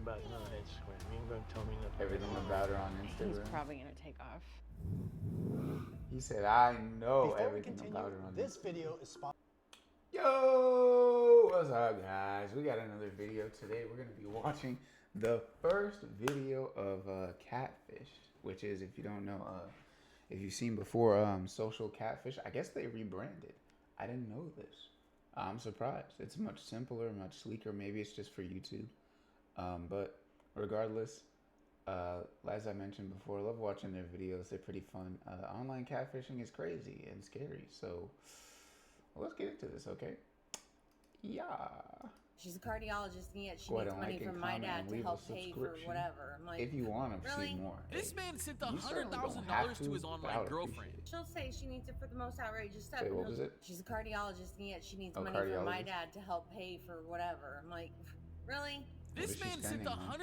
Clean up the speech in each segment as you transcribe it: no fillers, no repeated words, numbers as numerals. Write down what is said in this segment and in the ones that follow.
about her on Instagram. You ain't gonna tell me nothing. Everything about her on He's Instagram. probably gonna take off. He said, I know Before we everything continue, about her on this Instagram. video is sponsored. Yo, what's up, guys? We got another video today. We're gonna be watching the first video of Catfish, which is, if you don't know, if you've seen before, Social Catfish. I guess they rebranded. I didn't know this. I'm surprised. It's much simpler, much sleeker. Maybe it's just for YouTube. But regardless, as I mentioned before, I love watching their videos. They're pretty fun. Online catfishing is crazy and scary. So let's get into this, okay? Yeah. She's a cardiologist, and yet she Go ahead needs and money like and from my comment dad and to leave a help pay for subscription whatever. I'm like, if you want to really? see more. This Hey, man sent you certainly don't $100,000 have to his but I online would girlfriend. appreciate it. She'll say she needs it for the most outrageous stuff. Wait, and what was it? She's a cardiologist, and yet she needs Oh, money from my cardiologist. dad to help pay for whatever. I'm like, really? This is she man sent spending, huh?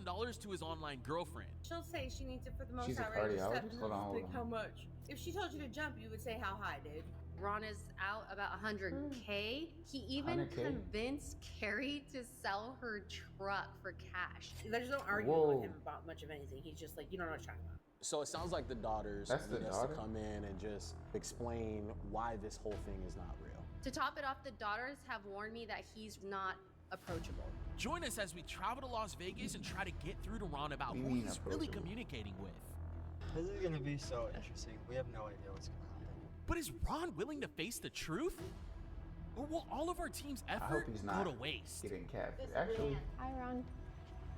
$100,000 to his online girlfriend. She'll say she needs it for the most She's a outrageous stuff. cardiologist? And Hold on, I'm hold like, on. how much? If she told you to jump, you would say how high, dude. Ron is out about 100K. He even 100K? convinced Carrie to sell her truck for cash. There's no arguing Whoa. with him about much of anything. He's just like, you don't know what you're talking about. So it sounds like the daughters That's the need us daughter? to come in and just explain why this whole thing is not real. To top it off, the daughters have warned me that he's not approachable. Join us as we travel to Las Vegas and try to get through to Ron about What do you who mean he's really approachable? communicating with. This is gonna be so interesting. We have no idea what's gonna happen. But is Ron willing to face the truth? Or will all of our team's I hope effort he's go not to waste? getting catfish. Actually, Hi, Ron.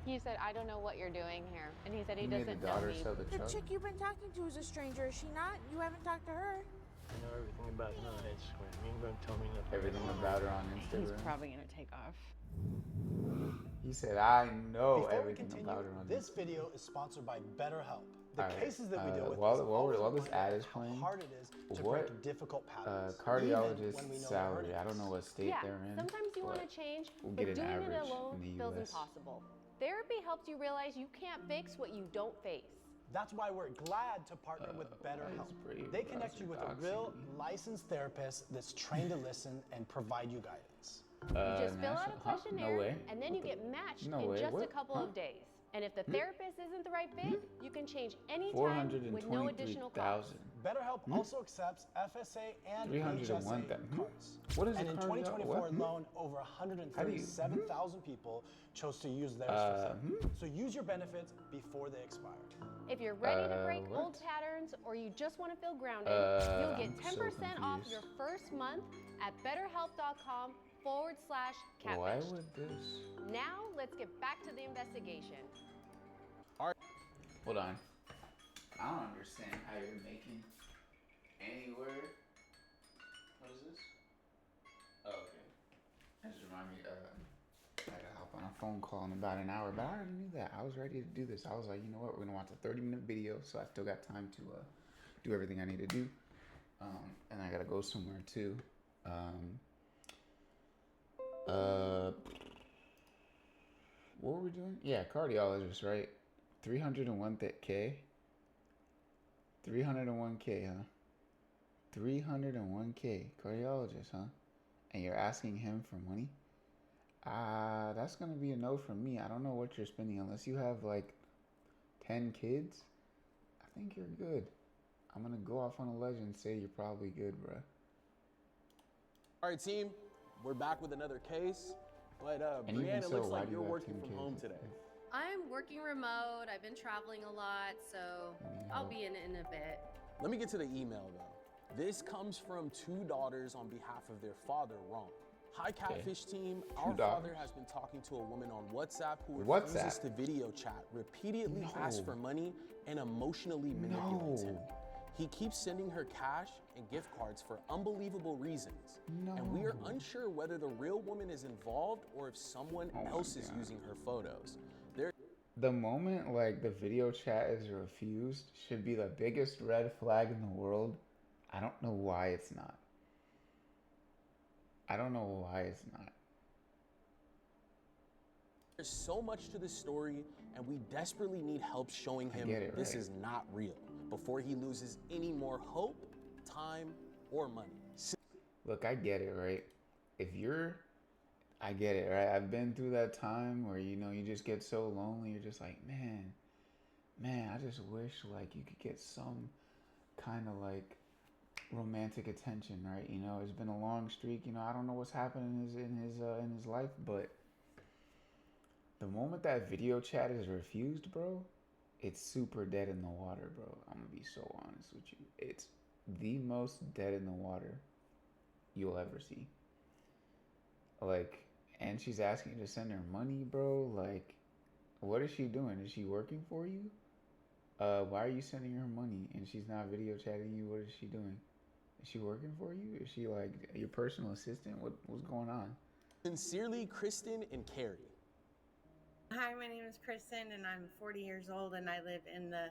He said, I don't know what you're doing here. And he said he he made the doesn't know daughter me. sell the The truck. chick you've been talking to is a stranger, is she not? You haven't talked to her? I know everything about her on Instagram. You ain't gonna tell me nothing. Everything about her on He's Instagram. probably gonna take off. He said, I know Before we everything continue, about her on this Instagram. video is sponsored by BetterHelp. The All right, cases that we deal with while- is while always this ad reminding is us how playing, hard it is to what, break difficult patterns. even cardiologist when we know the salary. I verdicts. don't know what state Yeah, they're in. sometimes you want to but change, we'll but get an doing it average alone in the feels US. impossible. Therapy helps you realize you can't fix what you don't face. That's why we're glad to partner with BetterHelp. They connect you with a real licensed therapist that's trained to listen and provide you guidance. You just fill out a No questionnaire, way. and then you get matched No in way. just a What? couple Huh? of days. And if the therapist isn't the right fit, you can change anytime with no additional cost. 423,000. BetterHelp also accepts FSA and 301 HSA then. cards. What is and a in cardio- 2024 what? alone, over 137,000 people chose to use theirs for free. So use your benefits before they expire. If you're ready to break what? old patterns or you just want to feel grounded, you'll get I'm so 10% off confused. your first month at betterhelp.com/catfish. Why would this? Now, let's get back to the investigation. Hold on. I don't understand how you're making anywhere. What is this? Oh, okay. That just reminded me, I gotta hop on a phone call in about an hour, but I already knew that. I was ready to do this. I was like, you know what? We're gonna watch a 30-minute video, so I still got time to do everything I need to do. And I gotta go somewhere too. What were we doing? Yeah, cardiologist, right? 301K. 301K, huh? 301K, cardiologist, huh? And you're asking him for money? That's gonna be a no from me. I don't know what you're spending unless you have like 10 kids. I think you're good. I'm gonna go off on a ledge and say you're probably good, bruh. All right, team, we're back with another case. But And even Brianne, it so, looks why like do you you're have working 10 from kids? home today. I'm working remote. I've been traveling a lot, so I'll be in a bit. Let me get to the email, though. This comes from two daughters on behalf of their father, Ron. Hi, Catfish team. Our father daughters. has been talking to a woman on WhatsApp who refuses WhatsApp? to video chat, repeatedly No. asks for money, and emotionally manipulates him. No. He keeps sending her cash and gift cards for unbelievable reasons. And we are No. unsure whether the real woman is involved or if someone Oh my else is God. using her photos. There The moment like the video chat is refused should be the biggest red flag in the world. I don't know why it's not. I don't know why it's not. There's so much to this story, and we desperately need help showing him get it, this right? is not real before he loses any more hope, time, or money. Look, I get it, right? If you're I get it, right? I've been through that time where, you know, you just get so lonely. You're just like, man, I just wish like you could get some kind of like romantic attention, right? You know, it's been a long streak. You know, I don't know what's happening in his life, but the moment that video chat is refused, bro, it's super dead in the water, bro. I'm gonna be so honest with you. It's the most dead in the water you'll ever see. Like, and she's asking you to send her money, bro. Like, what is she doing? Is she working for you? Why are you sending her money and she's not video chatting you? What is she doing? Is she working for you? Is she like your personal assistant? What's going on? Sincerely, Kristen and Carrie. Hi, my name is Kristen, and I'm 40 years old, and I live in the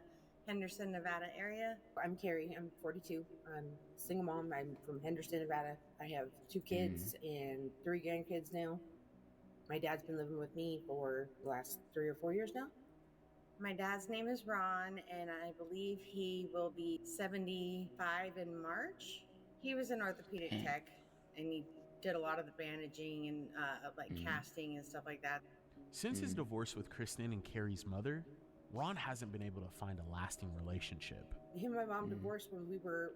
Henderson, Nevada area. I'm Carrie. I'm 42. I'm a single mom. I'm from Henderson, Nevada. I have 2 kids and 3 grandkids now. My dad's been living with me for the last 3 or 4 years now. My dad's name is Ron, and I believe he will be 75 in March. He was an orthopedic tech, and he did a lot of the bandaging and casting and stuff like that. Since his divorce with Kristen and Carrie's mother, Ron hasn't been able to find a lasting relationship. Him and my mom divorced when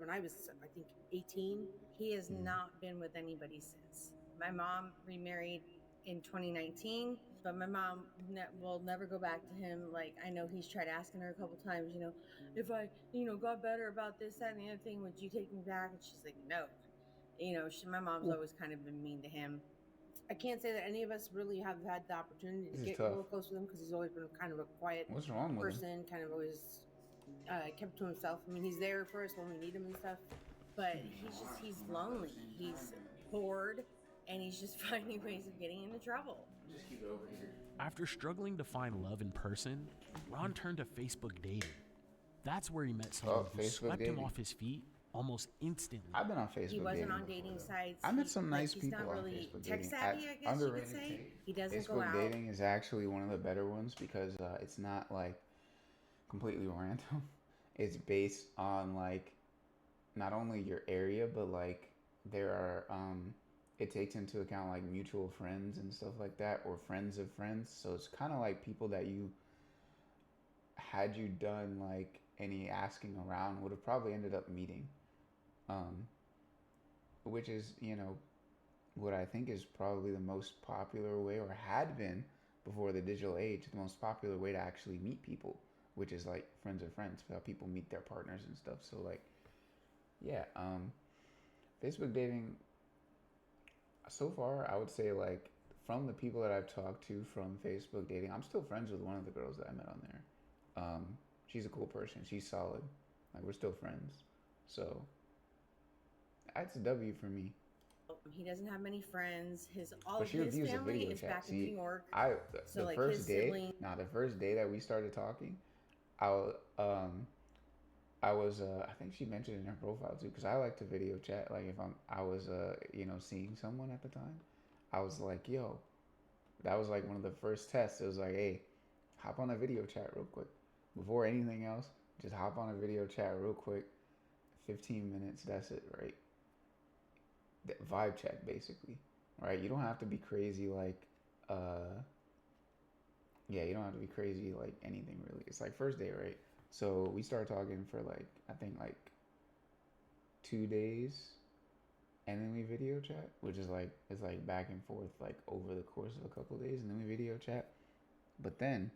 I was, I think, 18. He has not been with anybody since. My mom remarried in 2019, but my mom will never go back to him. Like, I know he's tried asking her a couple times, you know, if I, got better about this, that, and the other thing, would you take me back? And she's like, no. You know, my mom's always kind of been mean to him. I can't say that any of us really have had the opportunity to get real close with him because he's always been kind of a quiet person, kind of always kept to himself. I mean, he's there for us when we need him and stuff, but he's lonely. He's bored, and he's just finding ways of getting into trouble. Just keep it over here. After struggling to find love in person, Ron turned to Facebook dating. That's where he met someone who swept him off his feet almost instantly. I've been on Facebook. He wasn't on dating sites. I met some nice people on Facebook dating. He's not really tech savvy, I guess you could say. He doesn't go out. Facebook dating is actually one of the better ones because it's not like completely random. It's based on like not only your area, but like there are it takes into account like mutual friends and stuff like that, or friends of friends. So it's kind of like people that you had you done like any asking around would have probably ended up meeting. Which is, what I think is probably the most popular way, or had been before the digital age, the most popular way to actually meet people, which is like friends of friends, how people meet their partners and stuff. So like, yeah, Facebook dating, so far, I would say like from the people that I've talked to from Facebook dating, I'm still friends with one of the girls that I met on there. She's a cool person. She's solid. Like, we're still friends. So that's a W for me. He doesn't have many friends. All of his family is back in New York. The first day that we started talking, I think she mentioned in her profile too, because I like to video chat. Like if I was seeing someone at the time, I was like, yo, that was like one of the first tests. It was like, hey, hop on a video chat real quick. Before anything else, just hop on a video chat real quick. 15 minutes, that's it, right? Vibe check, basically, right? You don't have to be crazy like, you don't have to be crazy like anything really. It's like first day, right? So we started talking for like, I think like 2 days, and then we video chat, which is like, it's like back and forth like over the course of a couple of days, and then we video chat. But then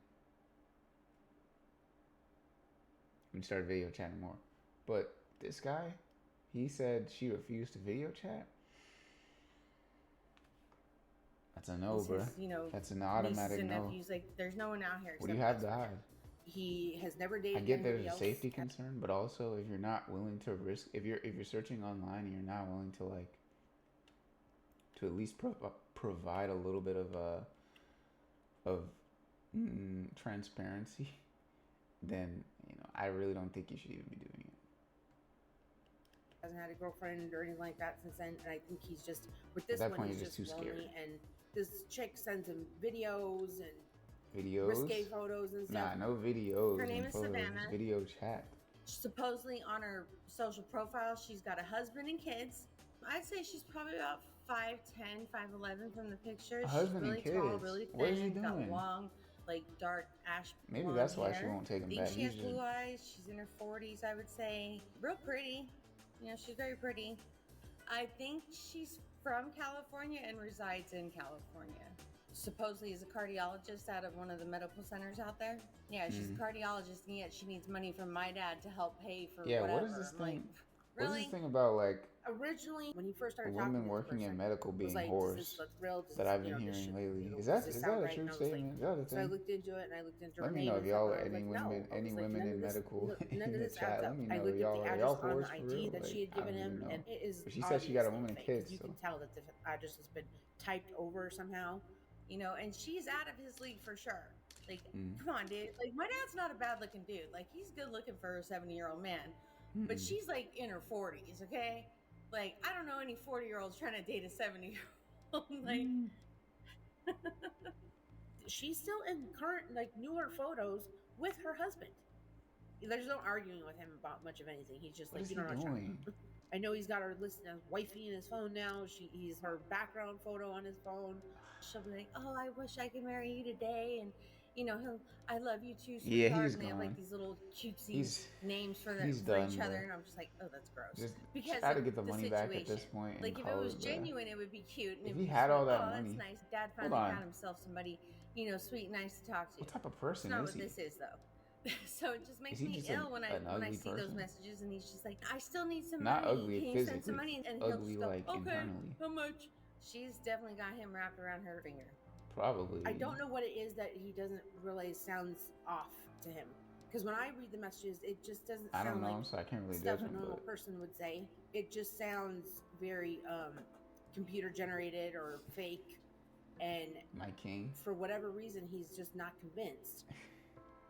we started video chatting more. But this guy, he said she refused to video chat. That's a no, bro. That's an automatic no. Like, there's no one out here. What do you have to hide? He has never dated. I get there's anybody a else. safety concern, but also if you're not willing to risk, if you're searching online and you're not willing to like, to at least provide a little bit of transparency, then I really don't think you should even be doing it. Hasn't had a girlfriend or anything like that since then, and I think he's just with this At that one. point, He's you're just too scared. lonely, and this chick sends him videos and Videos? risque photos and stuff. Nah, no videos. Her name is photos. Savannah. Video chat. Supposedly on her social profile, she's got a husband and kids. I'd say she's probably about 5'10", 5'11" from the pictures. A She's husband really and kids. tall, really What is he thin, got doing? long, like dark ash Maybe blonde that's why hair. she won't take him I think back. she has He's blue just- eyes. She's in her 40s, I would say. Real pretty. You know, she's very pretty. I think she's from California and resides in California. Supposedly is a cardiologist out of one of the medical centers out there. Yeah, she's a cardiologist, and yet she needs money from my dad to help pay for Yeah, whatever. what is this I'm thing? like, What is really? this thing about like Originally, when he first started talking women to working this in person, medical it being was like, whores does this look real? Does that this, I've you been know, this hearing should- lately? you know, Is does that this is sound that a right? true And I was like, statement? Is that a so I thing? looked into it, and I looked into her Let me name know and if y'all stuff, and I was any like, no. women I was like, women none in of this- medical none in of the this chat. adds Let up. me I know. looked at Y'all the are address y'all on whores the for ID real? that she Like, had given I don't him, even know. and it is. But she said she got a obviously woman and fake, kids, 'cause you so- can tell that the address has been typed over somehow, you know. And she's out of his league for sure. Like, come on, dude. Like, my dad's not a bad-looking dude. Like, he's good looking for a 70-year-old man, but she's like in her 40s. Okay, like I don't know any 40-year-olds trying to date a 70-year-old. Like. She's still in current, like, newer photos with her husband. There's no arguing with him about much of anything. He's just What like, is you he know what I'm doing? I know he's got her listed as wifey in his phone now. He's her background photo on his phone. She'll be like, "Oh, I wish I could marry you today," and you know, I love you too, sweetheart. Yeah, he's and they have gone. like these little cutesy He's- names for he's each done, other, bro. and I'm just like, oh, that's gross. Just because try to of get the money back at this situation. point and Like, if call it was it, bruh. genuine, it would be cute. And If it he was had just all like, that oh, money- that's nice. Dad Hold finally on. found himself somebody, you know, sweet and nice to talk to. What type of person That's not is what he? this is, though. So it just makes he me just ill when I an ugly see those person? messages, and he's just like, I still need some Not money. ugly Can you send some physically, money? And ugly, he'll just go, like, okay, internally. how much? She's definitely got him wrapped around her finger. Probably. I don't know what it is that he doesn't realize sounds off to him. Because when I read the messages, it just doesn't I don't sound know, like so I can't really stuff judge a him. normal But person would say. It just sounds very computer generated or fake. And my king. for whatever reason, he's just not convinced.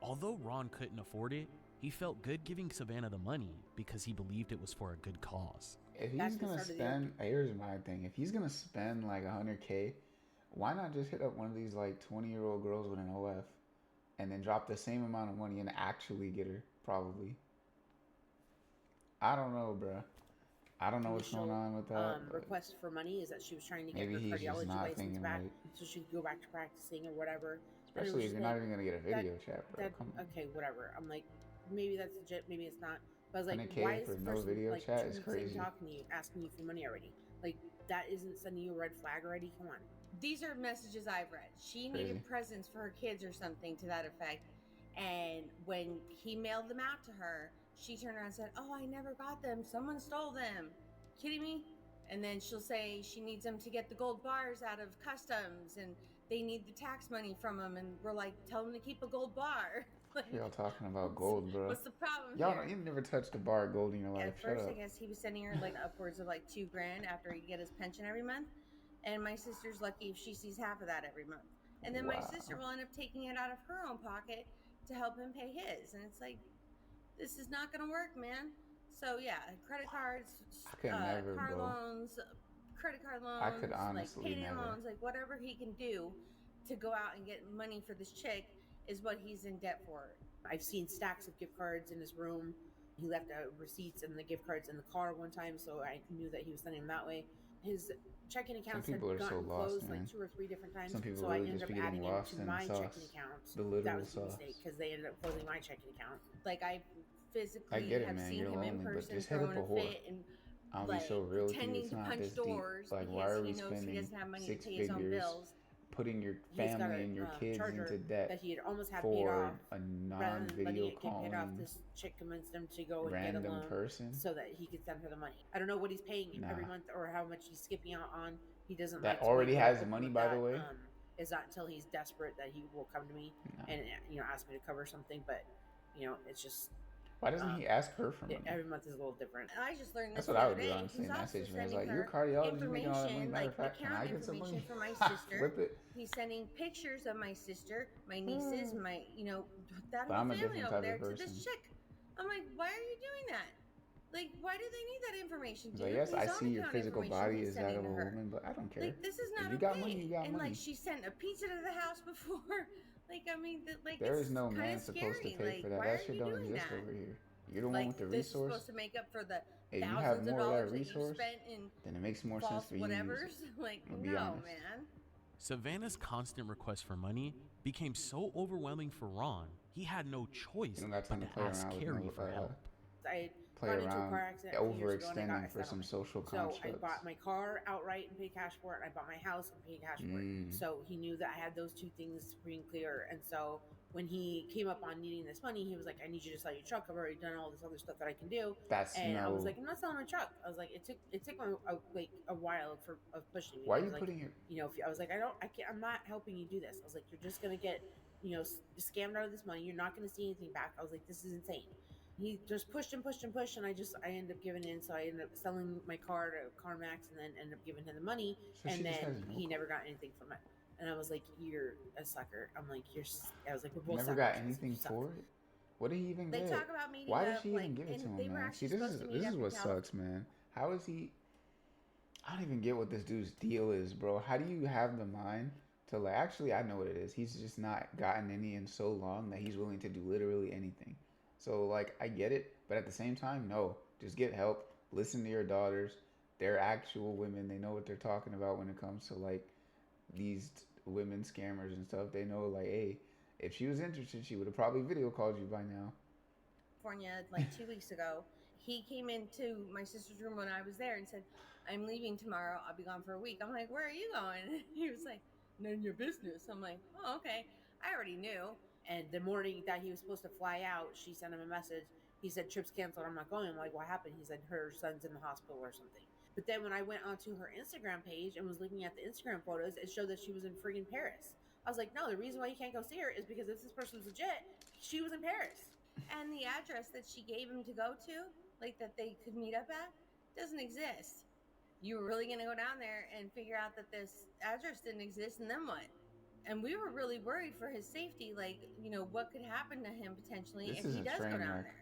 Although Ron couldn't afford it, he felt good giving Savannah the money because he believed it was for a good cause. If That's he's the gonna start of the spend, here's my thing. If he's gonna spend like 100K, why not just hit up one of these like 20-year-old girls with an OF, and then drop the same amount of money and actually get her? Probably. I don't know, bruh. I don't know what's going on with that. but Request for money is that she was trying to get maybe her he's just cardiology not license thinking back, right. so she could go back to practicing or whatever. And it Especially was if just you're not like, even gonna get a video chat, bro. that, Come on. okay, whatever. I'm like, maybe that's legit, maybe it's not. But I was like, 100K why is for the no person video like chat 2 is weeks in crazy. talking to you, asking you for money already? Like, that isn't sending you a red flag already? Come on. These are messages I've read. She needed Crazy. presents for her kids or something to that effect. And when he mailed them out to her, she turned around and said, "Oh, I never got them. Someone stole them." Kidding me? And then she'll say she needs them to get the gold bars out of customs and they need the tax money from them. And we're like, tell them to keep a gold bar. Like, Y'all talking about gold, bro. what's the problem Y'all, here? you never touched a bar of gold in your life. At Shut first, up. I guess he was sending her like upwards of like $2,000 after he get his pension every month. And my sister's lucky if she sees half of that every month. And then my Wow. sister will end up taking it out of her own pocket to help him pay his. And it's like, this is not going to work, man. So yeah, credit cards, I could never, car bro. loans, credit card loans, I could honestly like payday never. loans, like whatever he can do to go out and get money for this chick is what he's in debt for. I've seen stacks of gift cards in his room. He left receipts and the gift cards in the car one time, so I knew that he was sending them that way. His checking accounts had people are so gotten lost, closed man. like 2 or 3 different times. Some people so really I ended just up be getting adding him lost to in my sauce. checking account. The That literal was a sauce. mistake because they ended up closing my checking account. Like I physically I get it, have man. seen You're him in lonely, but person just hit up throwing a a whore. fit and I'll like be so real with you. pretending It's to not punch this doors deep. Like, because why are we he knows he spending doesn't have money to 6 pay his own figures bills. putting your He's got family a and your kids charger into debt that he had almost had paid for off. a Rather than non-video letting it get paid off, calling this chick convinced him to go and get a random loan person so that he could send her the money. I don't know what he's paying every Nah. month or how much he's skipping out on. He doesn't that like to already make has open money, with by the that. way. It's not until he's desperate that he will come to me No. and ask me to cover something. But it's just Why doesn't he ask her for money? every month is a little different. And I just learned this That's what the I other would do, day. honestly, He's in that also situation. It's sending like, you're a her cardiologist, you making all that money. information, Matter like of fact, can I account get some money? information for my sister. Flip it. He's sending pictures of my sister, my nieces, my that But whole I'm a family different over type there of to person. this chick. I'm like, why are you doing that? Like, why do they need that information? He's Dude? like, yes, His I own see your account physical information body he's is that sending of a to her. woman, but I don't care. Like, this is not If you okay. got money, you got and money. like, she sent a pizza to the house before. Like, I mean, like There it's is no kinda man supposed to scary. pay Like, for that. why That are shit you don't doing exist that? over here. You're the one with the this resource. is supposed to make up for the If you have thousands of more of dollars that that you resource, spent in then it makes more sense false for you to use whatevers. it. Like, I'll be no, honest. man. Savannah's constant requests for money became so overwhelming for Ron, he had no choice You don't got but time to to play ask around with Carrie no, for help. I play got into a around car accident a few years ago and I got overextending a for some settlement. social So constructs. I bought my car outright and paid cash for it. I bought my house and paid cash for it. So he knew that I had those two things free and clear. And so when he came up on needing this money, he was like, I need you to sell your truck. I've already done all this other stuff that I can do. I was like, I'm not selling my truck. I was like, it took a while of pushing me. Why are I you was putting like, your... I was like, I'm not helping you do this. I was like, you're just going to get, scammed out of this money. You're not going to see anything back. I was like, this is insane. He just pushed and pushed and pushed, and I ended up giving in. So I ended up selling my car to CarMax, and then ended up giving him the money. So and then he never got anything from it. And I was like, "You're a sucker." I'm like, I was like, "We're both Never suckers." got anything for it? What did he even They get? talk about meeting Why did up, she even give it to and him, they were man? actually See, this supposed to meet is up in what California. sucks, man. How is he... I don't even get what this dude's deal is, bro. How do you have the mind to, like... Actually, I know what it is. He's just not gotten any in so long that he's willing to do literally anything. So, like, I get it, but at the same time, no. Just get help. Listen to your daughters. They're actual women. They know what they're talking about when it comes to, like, these women scammers and stuff. They know, like, hey, if she was interested, she would have probably video called you by now. California, like 2 weeks ago. He came into my sister's room when I was there and said, I'm leaving tomorrow. I'll be gone for a week. I'm like, where are you going? He was like, none of your business. I'm like, oh, okay. I already knew. And the morning that he was supposed to fly out, she sent him a message. He said, trip's canceled. I'm not going. I'm like, what happened? He said, her son's in the hospital or something. But then when I went onto her Instagram page and was looking at the Instagram photos, it showed that she was in friggin' Paris. I was like, no, the reason why you can't go see her is because if this person's legit, she was in Paris. And the address that she gave him to go to, like that they could meet up at, doesn't exist. You were really gonna go down there and figure out that this address didn't exist, and then what? And we were really worried for his safety, like, what could happen to him potentially if he does go down there.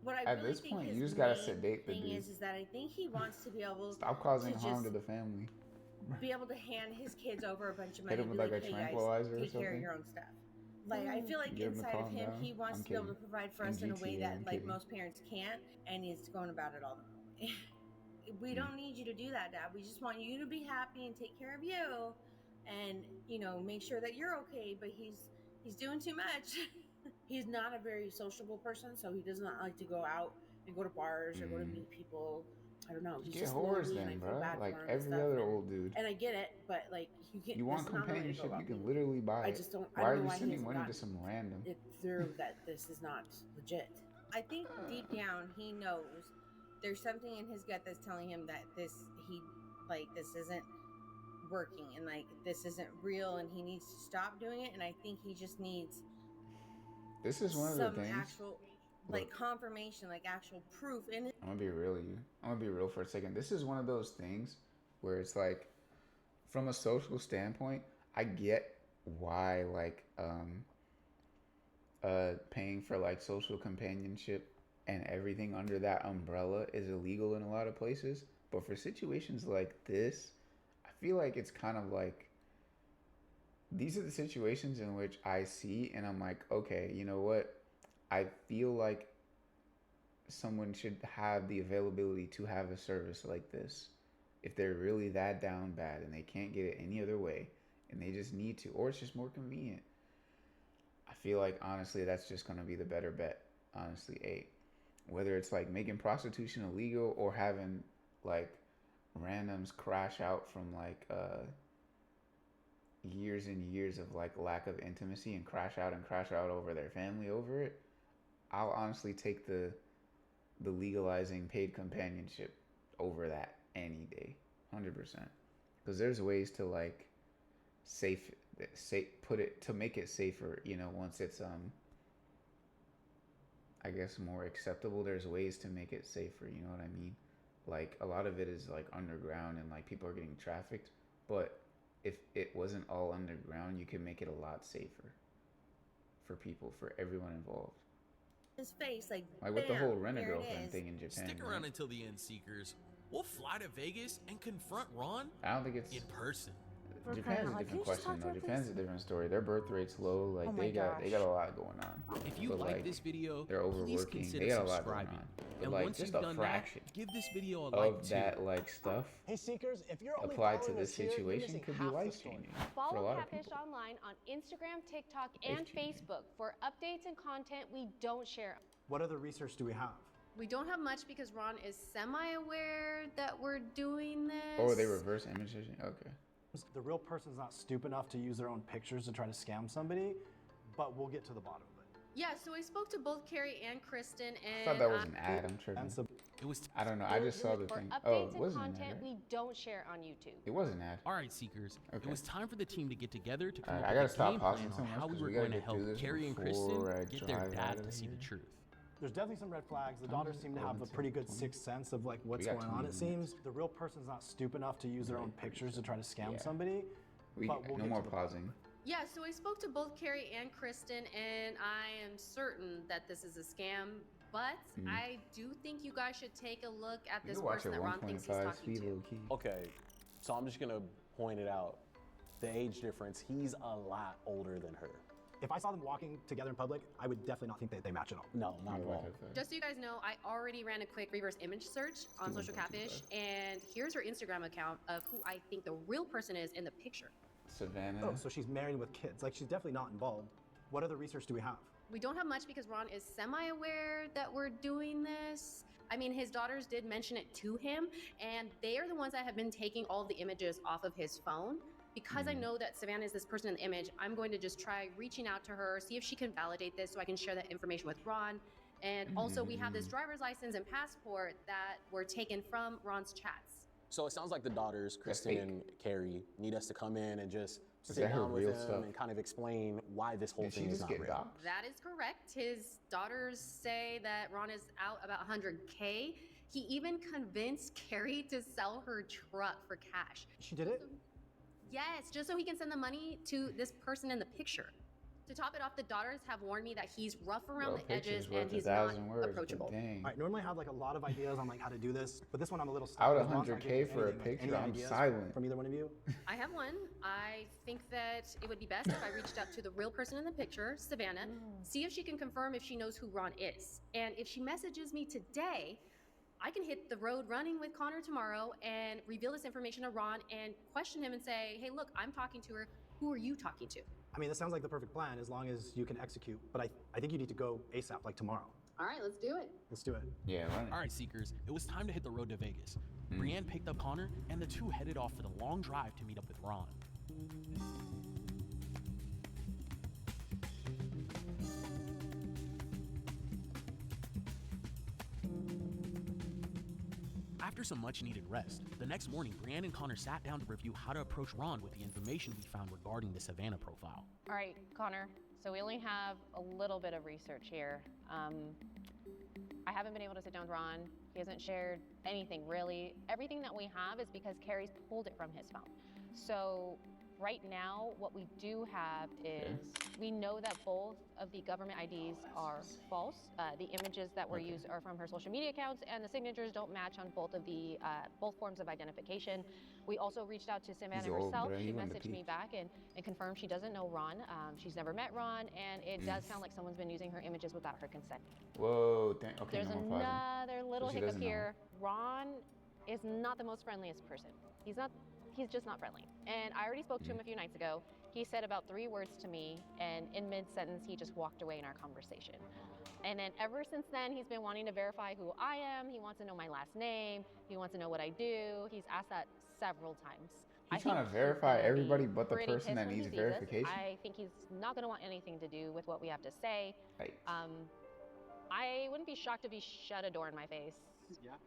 What I At really this think point, his you just gotta main sedate the thing dude. is that I think he wants to be able Stop causing to harm just to the family. be able to hand his kids over a bunch of money Hit him and with be like a hey guys, tranquilizer or take care of something. your own stuff. Like, I feel like Get him to inside of calm him, down. he wants I'm to be able to kidding. provide for us in a way GTA, that I'm like kidding. most parents can't, and he's going about it all the wrong way. We don't need you to do that, Dad. We just want you to be happy and take care of you, and make sure that you're okay. But he's doing too much. He's not a very sociable person, so he does not like to go out and go to bars or go to meet people. I don't know. He's Get just whores lonely, and I then, feel bro. bad Like for him and every stuff, other and- old dude. And I get it, but like you can't. You want this is not the way to go companionship, about you can it. literally buy I it. just don't. Why I are don't know you why he sending hasn't money to gotten some random? it through that this is not legit. I think deep down he knows there's something in his gut that's telling him that this isn't working and like this isn't real and he needs to stop doing it. And I think he just needs This is one of the some things. actual like confirmation, like actual proof in it. I'm gonna be real, I'm gonna be real for a second. This is one of those things where it's like, from a social standpoint, I get why like paying for like social companionship and everything under that umbrella is illegal in a lot of places. But for situations like this, I feel like it's kind of like, these are the situations in which I see and I'm like, okay, you know what? I feel like someone should have the availability to have a service like this. If they're really that down bad and they can't get it any other way and they just need to, or it's just more convenient. I feel like honestly that's just gonna be the better bet. Honestly, whether it's like making prostitution illegal or having like randoms crash out from like years and years of like lack of intimacy and crash out over their family over it, I'll honestly take the legalizing paid companionship over that any day, 100%. Because there's ways to like put it to make it safer, once it's I guess more acceptable. There's ways to make it safer, you know what I mean? Like a lot of it is like underground and like people are getting trafficked, but if it wasn't all underground, you could make it a lot safer for people, for everyone involved. His face, like with the whole bam, rent a here it girlfriend is. thing in Japan. Stick around until the end, Seekers. We'll fly to Vegas and confront Ron I don't think it's in person. for Japan's crying a out loud. Can different you just question talk to though. her, Japan's please? a different story. Their birth rate's low. Like Oh my they got gosh. a lot going on. If you But, like like, this video, they're please overworking. consider They got a lot going subscribing. on. But And like once just you've a done fraction that, give this video a like of too. that like stuff Hey Seekers, if you're only applied to following this us here, you're situation missing could be half the life story. changing for a Follow lot of Catfish people. Online on Instagram, TikTok, and Life-changing. Facebook for updates and content we don't share. What other research do we have? We don't have much because Ron is semi-aware that we're doing this. Oh, they reverse image searching? Okay. The real person's not stupid enough to use their own pictures to try to scam somebody, but we'll get to the bottom of it. Yeah, so I spoke to both Carrie and Kristen, I and thought that was an ad. I'm tripping. And so It was I don't know. I just saw the For thing. updates Oh, it and wasn't an content ad. Right? we don't share on YouTube. It was an ad. All right, Seekers. It Okay. was time for the team to get together to come Alright, up I with gotta a stop game pausing plan so on much how we 'cause were we gotta going to get through help this Carrie and before I Kristen get their drive out dad of to see here. the truth. there's definitely some red flags. The daughters seem to have a pretty good sixth sense of like what's We got going on. 20 It seems the real person's not stupid enough to use their own pictures to try to scam Yeah. somebody. But we'll No get more to the bottom. pausing. yeah, so I spoke to both Carrie and Kristen, and I am certain that this is a scam. But I do think you guys should take a look at You this can watch person it that Ron thinks he's 1.5 talking speed to. low key. Okay, so I'm just gonna point it out. The age difference, he's a lot older than her. If I saw them walking together in public, I would definitely not think that they match at all. No, not at all. Just so you guys know, I already ran a quick reverse image search on Social Catfish, and here's her Instagram account of who I think the real person is in the picture. Savannah. Oh, so she's married with kids. Like she's definitely not involved. What other research do we have? We don't have much because Ron is semi-aware that we're doing this. I mean, his daughters did mention it to him, and they are the ones that have been taking all of the images off of his phone. Because I know that Savannah is this person in the image, I'm going to just try reaching out to her, see if she can validate this so I can share that information with Ron. And also, we have this driver's license and passport that were taken from Ron's chats. So it sounds like the daughters, Kristen fake. and Carrie, need us to come in and just Is sit that her down with real him stuff? and kind of explain why this whole Did she thing is just not get real. doxxed? That is correct. His daughters say that Ron is out about 100K. He even convinced Carrie to sell her truck for cash. She did it? Yes, just so he can send the money to this person in the picture. To top it off, the daughters have warned me that he's rough around Well, the edges picture's worth and he's not 1,000 words, but approachable. dang. All right, normally I have like a lot of ideas on like how to do this, but this one I'm a little stuck. Out As long as I 100K get for a anything, like, picture, any I'm ideas silent. From either one of you? I have one. I think that it would be best if I reached out to the real person in the picture, Savannah, see if she can confirm if she knows who Ron is. And if she messages me today, I can hit the road running with Connor tomorrow and reveal this information to Ron and question him and say, hey, look, I'm talking to her. Who are you talking to? I mean, this sounds like the perfect plan as long as you can execute, but I think you need to go ASAP, like tomorrow. All right, let's do it. Let's do it. Yeah, right. All right, Seekers. It was time to hit the road to Vegas. Brienne picked up Connor, and the two headed off for the long drive to meet up with Ron. After some much-needed rest, the next morning, Brienne and Connor sat down to review how to approach Ron with the information we found regarding the Savannah profile. All right, Connor. So we only have a little bit of research here. I haven't been able to sit down with Ron. He hasn't shared anything really. Everything that we have is because Carrie's pulled it from his phone. So right now, what we do have is we know that both of the government IDs are false. The images that were used are from her social media accounts, and the signatures don't match on both of the both forms of identification. We also reached out to Savannah old, herself. bro. She He went to messaged me peak. back and confirmed she doesn't know Ron. She's never met Ron, and it does sound like someone's been using her images without her consent. Whoa, okay, There's no more pausing. another little she hiccup doesn't know. here. Ron is not the most friendliest person. He's just not friendly. And I already spoke to him a few nights ago. He said about 3 words to me, and in mid-sentence, he just walked away in our conversation. And then ever since then, he's been wanting to verify who I am. He wants to know my last name. He wants to know what I do. He's asked that several times. He's trying to verify gonna be everybody but the pretty person pissed that when he needs sees this. verification. I think he's not going to want anything to do with what we have to say. Right. I wouldn't be shocked if he shut a door in my face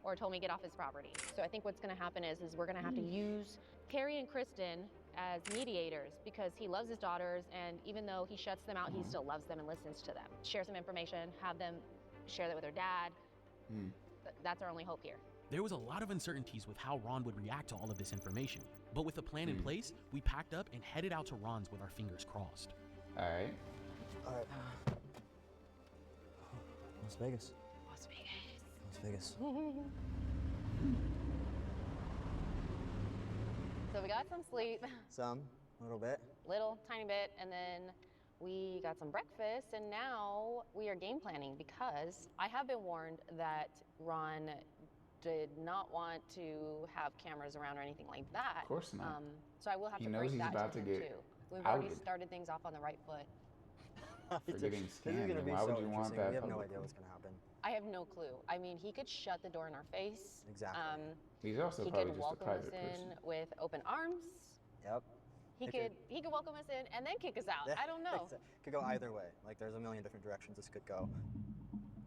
or told me to get off his property. So I think what's going to happen is we're going to have to use Carrie and Kristen as mediators because he loves his daughters, and even though he shuts them out, he still loves them and listens to them. Share some information, have them share that with their dad. That's our only hope here. There was a lot of uncertainties with how Ron would react to all of this information. But with the plan in place, we packed up and headed out to Ron's with our fingers crossed. All right. All right. Las Vegas. Las Vegas. Las Vegas. So we got some sleep. Some, a little bit. Little, tiny bit, and then we got some breakfast, and now we are game planning because I have been warned that Ron did not want to have cameras around or anything like that. Of course not. So I will have He to knows break he's that about to him to get too. We've already outed. started things off on the right foot. For getting This is scammed. gonna And be why would so you want interesting. that? We have no public? idea what's gonna happen. I have no clue. I mean, he could shut the door in our face. Exactly. He's also He probably could just a welcome us private in person. with open arms. Yep. He could welcome us in and then kick us out. I don't know. Could go either way. Like, there's a million different directions this could go.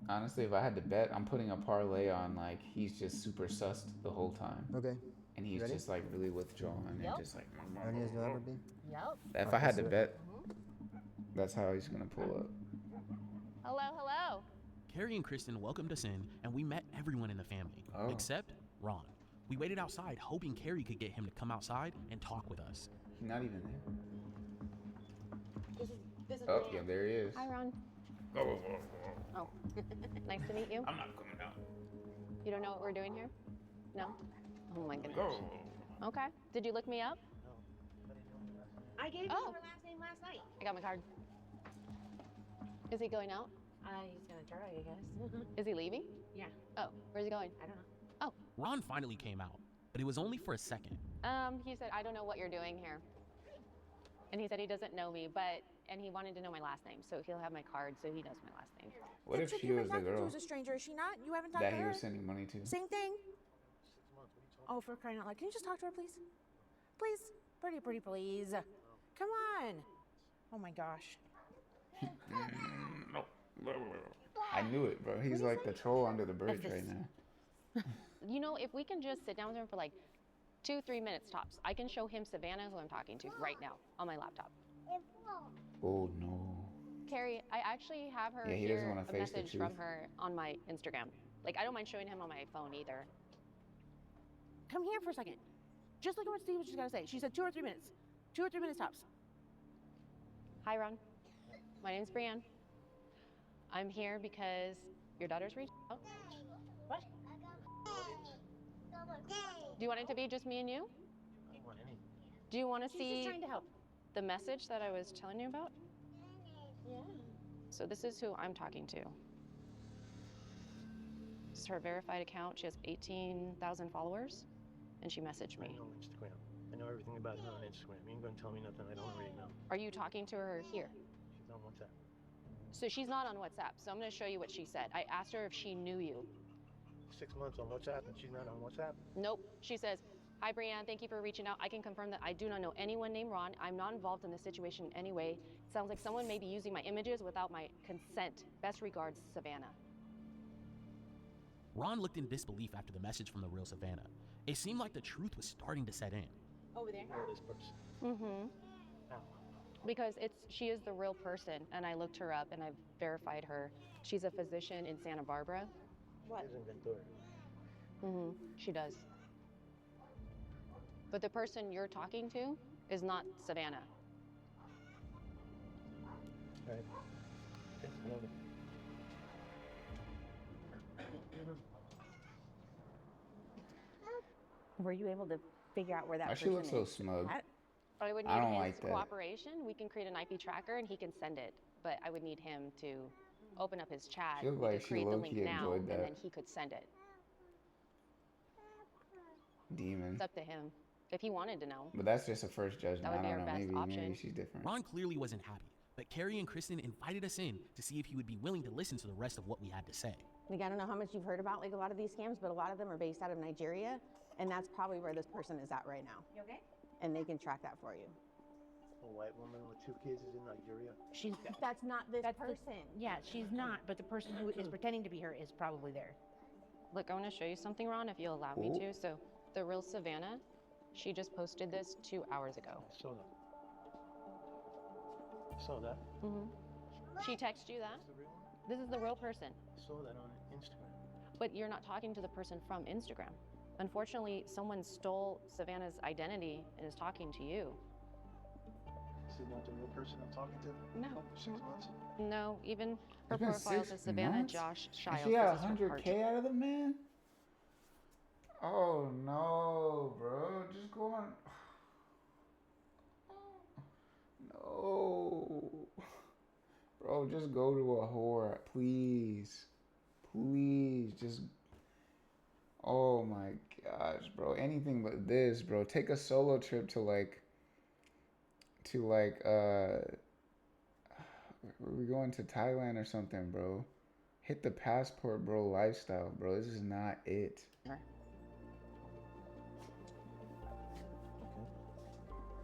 Honestly, if I had to bet, I'm putting a parlay on like he's just super sussed the whole time. Okay. And he's Ready? just like really withdrawn Yep. and just like. Ready as you'll ever be. Yep. If I had to bet, that's how he's gonna pull up. Hello, hello. Carrie and Kristen welcomed us in, and we met everyone in the family, Oh. except Ron. We waited outside, hoping Carrie could get him to come outside and talk with us. He's not even there. This is Oh, Brianne. yeah, there he is. Hi, Ron. Oh, Oh, nice to meet you. I'm not coming out. You don't know what we're doing here? No? Oh my goodness. Go. Okay. Did you look me up? I gave you Oh. her last name last night. I got my card. Is he going out? He's gonna try, I guess. Is he leaving? Yeah. Oh, where's he going? I don't know. Oh, Ron finally came out, but it was only for a second. he said, I don't know what you're doing here. And he said he doesn't know me, and he wanted to know my last name, so he'll have my card, so he knows my last name. What That if chick she you've was been the talking to girl is a stranger. Is she not? You haven't talked that to he her? was sending money to? Same thing. Oh, for crying out loud. Can you just talk to her, please? Please? Pretty, please. Come on. Oh my gosh. No. I knew it, bro. He's like the troll under the bridge right now. You know, if we can just sit down with him for like 2-3 minutes tops, I can show him Savannah, who I'm talking to right now on my laptop. Oh no. Carrie, I actually have her Yeah, he doesn't hear wanna a face the message from truth. her on my Instagram. Like, I don't mind showing him on my phone either. Come here for a second. Just look at what Steven's just got to say. She said 2 or 3 minutes. 2 or 3 minutes tops. Hi, Ron. My name's Brianne. I'm here because your daughter's reached out. What? Do you want it to be just me and you? I don't want any. Do you want to She's see just trying to help. the message that I was telling you about? Yeah. So this is who I'm talking to. This is her verified account. She has 18,000 followers, and she messaged I me. know Instagram. I know everything about her on Instagram. You ain't gonna tell me nothing I don't already know. Are you talking to her here? She's on WhatsApp. So she's not on WhatsApp, so I'm going to show you what she said. I asked her if she knew you. 6 months on WhatsApp and she's not on WhatsApp. Nope. She says, hi, Brianne. Thank you for reaching out. I can confirm that I do not know anyone named Ron. I'm not involved in this situation in any way. It sounds like someone may be using my images without my consent. Best regards, Savannah. Ron looked in disbelief after the message from the real Savannah. It seemed like the truth was starting to set in. Over there. You know this person. Mm-hmm. How? Because she is the real person, and I looked her up and I verified her. She's a physician in Santa Barbara. What? She's in Ventura. Mm-hmm. She does. But the person you're talking to is not Savannah. All right. Okay, I love it. Were you able to figure out where that Why she person looks so is? smug? I would I need don't his like that. cooperation. We can create an IP tracker and he can send it. But I would need him to open up his chat. She looked We like could she create the low-key link now, enjoyed and that. then he could send it. Demon. It's up to him. If he wanted to know. But that's just a first judgment. That would I be don't our know. best Maybe option. she's different. Ron clearly wasn't happy, but Carrie and Kristen invited us in to see if he would be willing to listen to the rest of what we had to say. Like, I don't know how much you've heard about like a lot of these scams, but a lot of them are based out of Nigeria, and that's probably where this person is at right now. You okay? And they can track that for you. A white woman with 2 kids is in Nigeria. She's that's not this person. Yeah, she's not, but the person who is pretending to be her is probably there. Look, I want to show you something, Ron, if you'll allow me Ooh. to. So, the real Savannah, she just posted this 2 hours ago. I saw that. I saw that. Mm-hmm. She texted you that? That's the real one? This is the real person. I saw that on Instagram. But you're not talking to the person from Instagram. Unfortunately, someone stole Savannah's identity and is talking to you. Is it not the real person I'm talking to? No. For 6 months? No, even her It's been profile 6 says Savannah months? Josh And Shiles. she got This is her 100K out of the man? Oh no, bro. Just go on. No. Bro, just go to a whore. Please. Please. Just. Oh my gosh, bro. Anything but this, bro. Take a solo trip to we're going to Thailand or something, bro. Hit the passport, bro, lifestyle, bro. This is not it.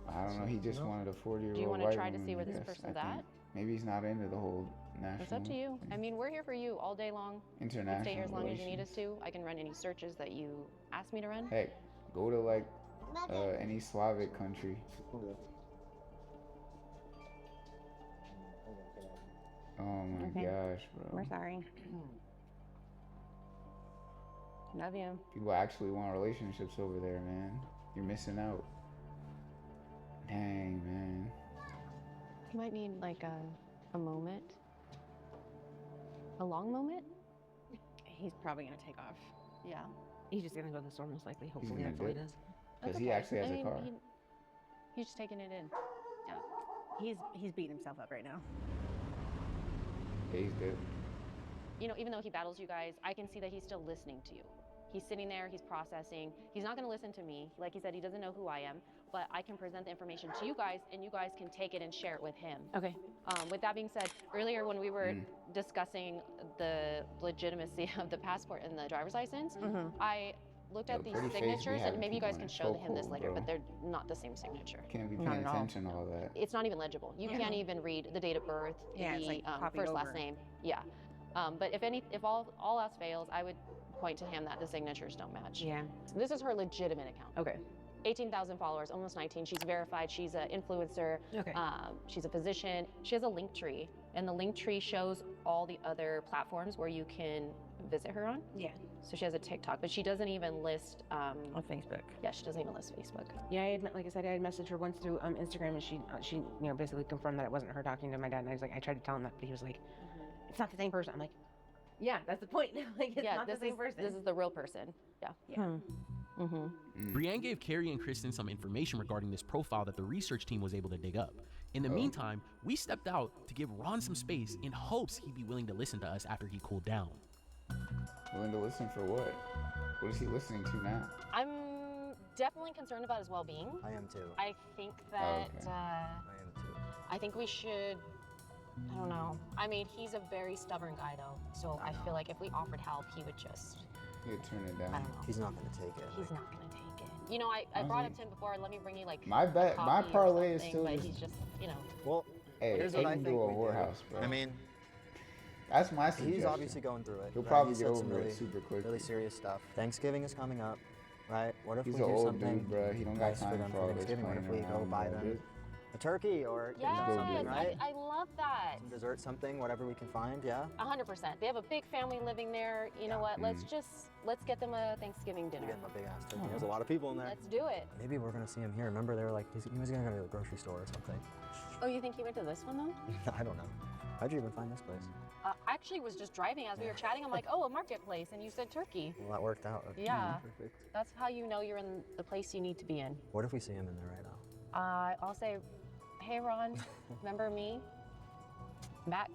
I don't know. He just wanted a 40-year-old white woman. Do you want to try to see where I this guess, person's I think. at? Maybe he's not into the whole national. It's up to you. I mean, we're here for you all day long. You can stay here as long as you need us to. I can run any searches that you ask me to run. Heck, go to like any Slavic country. Oh my gosh, bro. We're sorry. Love you. People actually want relationships over there, man. You're missing out. Dang, man. You might need like a moment. A long moment? He's probably gonna take off. Yeah. He's just gonna go to the store most likely. Hopefully gonna that's what he dip. does. Because he actually has a car. He's just taking it in. Yeah. He's beating himself up right now. Yeah, he's good. You know, even though he battles you guys, I can see that he's still listening to you. He's sitting there, he's processing. He's not gonna listen to me. Like he said, he doesn't know who I am, but I can present the information to you guys and you guys can take it and share it with him. Okay. With that being said, earlier when we were discussing the legitimacy of the passport and the driver's license, I looked at these signatures, and maybe you guys can show him this later, but they're not the same signature. Can't be paying attention to all that. It's not even legible. You can't even read the date of birth, it's the like copied first, over. last name. Yeah. But if all else fails, I would point to him that the signatures don't match. Yeah. So this is her legitimate account. Okay. 18,000 followers, almost 19. She's verified. She's an influencer. Okay. She's a physician. She has a link tree, and the link tree shows all the other platforms where you can visit her on. Yeah. So she has a TikTok, but she doesn't even list on Facebook. Yeah, she doesn't even list Facebook. Yeah, like I said, I had messaged her once through Instagram, and she basically confirmed that it wasn't her talking to my dad. And I was like, I tried to tell him that, but he was like, it's not the same person. I'm like, yeah, that's the point. Like, it's not the same person. This is the real person. Yeah. Yeah. Brienne gave Carrie and Kristen some information regarding this profile that the research team was able to dig up. In the meantime, we stepped out to give Ron some space in hopes he'd be willing to listen to us after he cooled down. Willing to listen for what? What is he listening to now? I'm definitely concerned about his well-being. I am too. I think that I am too. I think we should, I don't know. I mean, he's a very stubborn guy though, so I feel like if we offered help, he would just, He'd turn it down. I don't know. He's not gonna take it. He's not gonna take it. You know, I brought up to him before, let me bring you like My bet, a my coffee or parlay is something, still but just, he's just, you know. Well, hey, here's take what I him think to a we do. whorehouse, bro. I mean, that's my suggestion. he's obviously going through it. He'll right? probably He get said some over really, it super quick. really serious stuff. Thanksgiving is coming up, right? What if He's we an do old something dude, bro. He don't got nice for time them for for all this Thanksgiving? What if we playing go around, buy bro. them a turkey or get Yes, them something, right? I love that. Some dessert, something, whatever we can find, yeah? 100%. They have a big family living there. You know what? Let's get them a Thanksgiving dinner. Get them a big ass turkey. There's a lot of people in there. Let's do it. Maybe we're gonna see him here. Remember, they were like, he was gonna go to the grocery store or something. Oh, you think he went to this one though? I don't know. How'd you even find this place? I actually was just driving as we were chatting. I'm like, oh, a marketplace, and you said turkey. Well, that worked out. Yeah. Perfect. That's how you know you're in the place you need to be in. What if we see him in there right now? I'll say, hey, Ron, remember me? I'm back.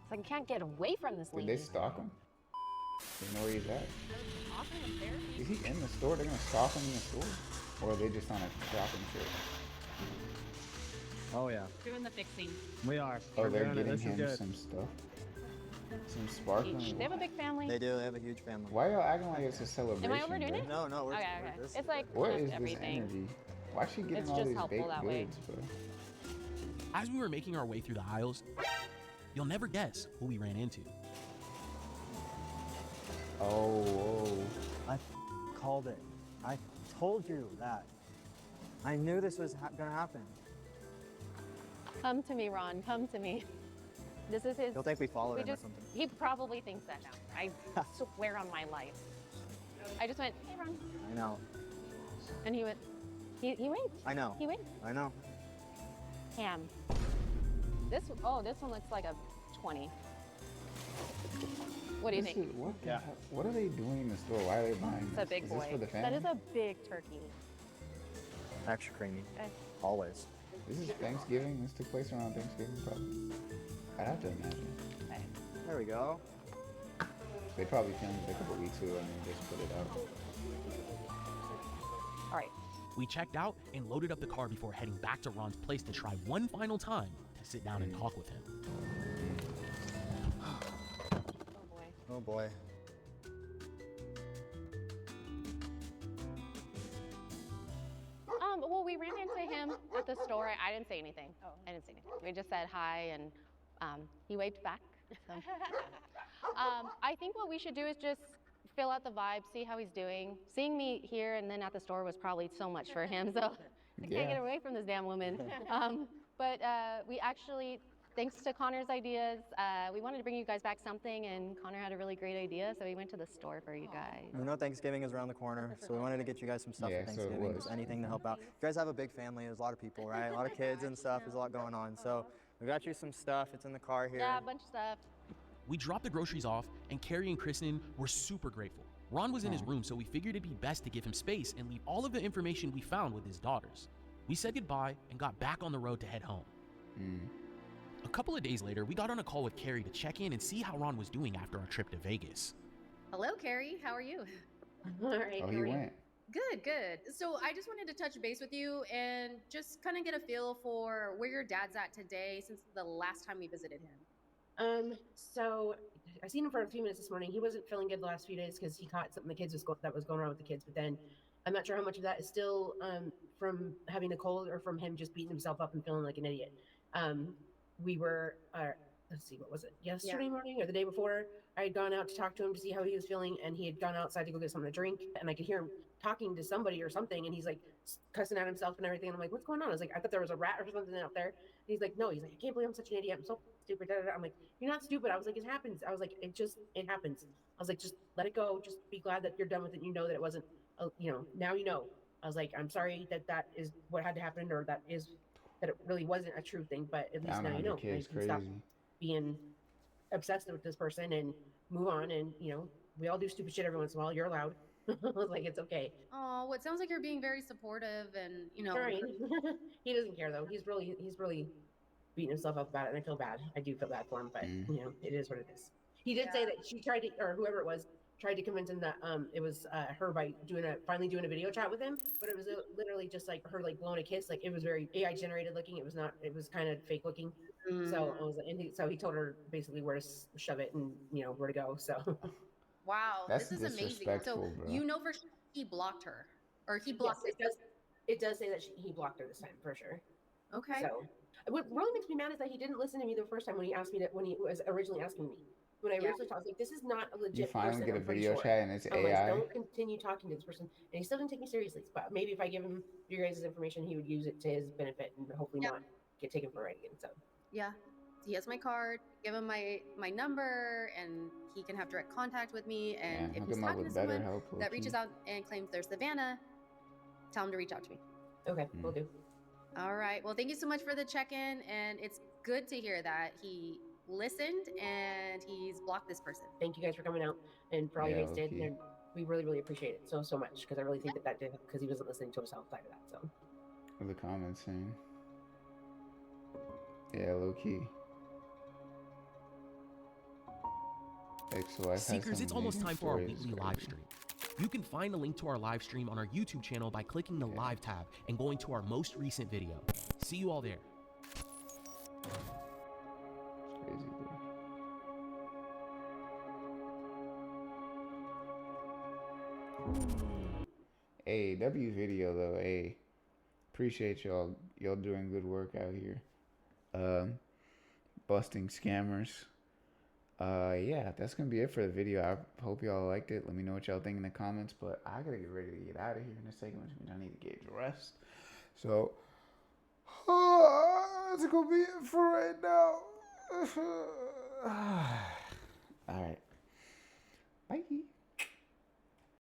It's like, I can't get away from this Did lady. they stalk him? They know where he's at? Is he in the store? They're gonna stalk him in the store? Or are they just on a shopping trip? Oh yeah. Doing the fixing. We are. Oh, they're getting him some stuff? Some sparkling? They have a big family. They do. They have a huge family. Why y'all acting like it's a celebration? Am I overdoing bro? it? No, no. We're, Okay. It's like What almost is everything. this energy? Why is she getting It's all just these helpful baked that way. goods, bro? As we were making our way through the aisles, you'll never guess who we ran into. Oh. I called it. I told you that. I knew this was gonna happen. Come to me, Ron. Come to me. This is his. He'll think we followed him or something. He probably thinks that now. I swear on my life. I just went, hey, Ron. I know. And he went, he winked. I know. He winked. I know. Ham. This one looks like a 20. What do you think? What are they doing in the store? Why are they buying It's this? a big is boy. this for the family? That is a big turkey. Extra creamy. Okay. Always. This is Thanksgiving. This took place around Thanksgiving, probably. I'd have to imagine. There we go. They probably filmed it a couple weeks ago and then just put it out. All right. We checked out and loaded up the car before heading back to Ron's place to try one final time to sit down and talk with him. Oh boy. Well, we ran into him at the store. I didn't say anything. I didn't say anything. We just said hi, and he waved back. So. I think what we should do is just fill out the vibe, see how he's doing. Seeing me here and then at the store was probably so much for him, so I can't get away from this damn woman. But we actually, thanks to Connor's ideas, we wanted to bring you guys back something, and Connor had a really great idea, so we went to the store for you guys. We know Thanksgiving is around the corner, so we wanted to get you guys some stuff for Thanksgiving, just anything to help out. You guys have a big family, there's a lot of people, right? A lot of kids and stuff, there's a lot going on. So we got you some stuff, it's in the car here. Yeah, a bunch of stuff. We dropped the groceries off, and Carrie and Kristen were super grateful. Ron was in his room, so we figured it'd be best to give him space and leave all of the information we found with his daughters. We said goodbye and got back on the road to head home. A couple of days later, we got on a call with Carrie to check in and see how Ron was doing after our trip to Vegas. Hello, Carrie. How are you? All right. Oh, he went. Good, good. So I just wanted to touch base with you and just kind of get a feel for where your dad's at today since the last time we visited him. So I seen him for a few minutes this morning. He wasn't feeling good the last few days because he caught something that was going on with the kids. But then I'm not sure how much of that is still from having a cold or from him just beating himself up and feeling like an idiot. We were, let's see, what was it? Yesterday morning or the day before? I had gone out to talk to him to see how he was feeling, and he had gone outside to go get something to drink, and I could hear him talking to somebody or something, and he's like cussing at himself and everything. And I'm like, what's going on? I was like, I thought there was a rat or something out there. And he's like, no. He's like, I can't believe I'm such an idiot. I'm so stupid. Da, da, da. I'm like, you're not stupid. I was like, it happens. I was like, it happens. I was like, just let it go. Just be glad that you're done with it. You know that it wasn't, now you know. I was like, I'm sorry that is what had to happen, or that it really wasn't a true thing, but at least now you know. You can stop being obsessed with this person and move on. And, we all do stupid shit every once in a while. You're allowed. I was like, it's okay. Oh, well, it sounds like you're being very supportive and, Trying. He doesn't care though. He's really beating himself up about it, and I feel bad. I do feel bad for him, but it is what it is. He did say that she tried to, or whoever it was, tried to convince him that it was her by finally doing a video chat with him, but it was literally just like her like blowing a kiss. Like it was very AI generated looking. It was kind of fake looking. So I was, so he told her basically where to shove it and where to go. So wow, That's this is amazing. So bro. for sure he blocked her, or he blocked it does say that he blocked her this time for sure. Okay. So what really makes me mad is that he didn't listen to me the first time when he was originally asking me. When I originally talked, I was like, this is not a legit You finally person. get a I'm pretty video sure. chat and it's I'm like, AI. don't continue talking to this person. And he still didn't take me seriously. But maybe if I give him your guys' information, he would use it to his benefit and hopefully not get taken for a ride again. So Yeah. He has my card. Give him my number, and he can have direct contact with me. And if hook he's him up talking to with someone BetterHelp, that reaches out and claims they're Savannah, tell him to reach out to me. Okay, we'll do. All right. Well, thank you so much for the check-in, and it's good to hear that he listened and he's blocked this person. Thank you guys for coming out and for all you guys did. And we really, really appreciate it so much, because I really think that did, because he wasn't listening to us outside of that. So What are the comments saying? Yeah, low key. Ex-wife has Seekers, some it's almost amazing time for our stories. weekly live stream. You can find a link to our live stream on our YouTube channel by clicking the live tab and going to our most recent video. See you all there. Crazy, bro. Hey, W video though. Hey, appreciate y'all doing good work out here. Busting scammers. Yeah, that's gonna be it for the video. I hope y'all liked it. Let me know what y'all think in the comments. But I gotta get ready to get out of here in a second, which means I need to get dressed. So that's gonna be it for right now. All right. Bye.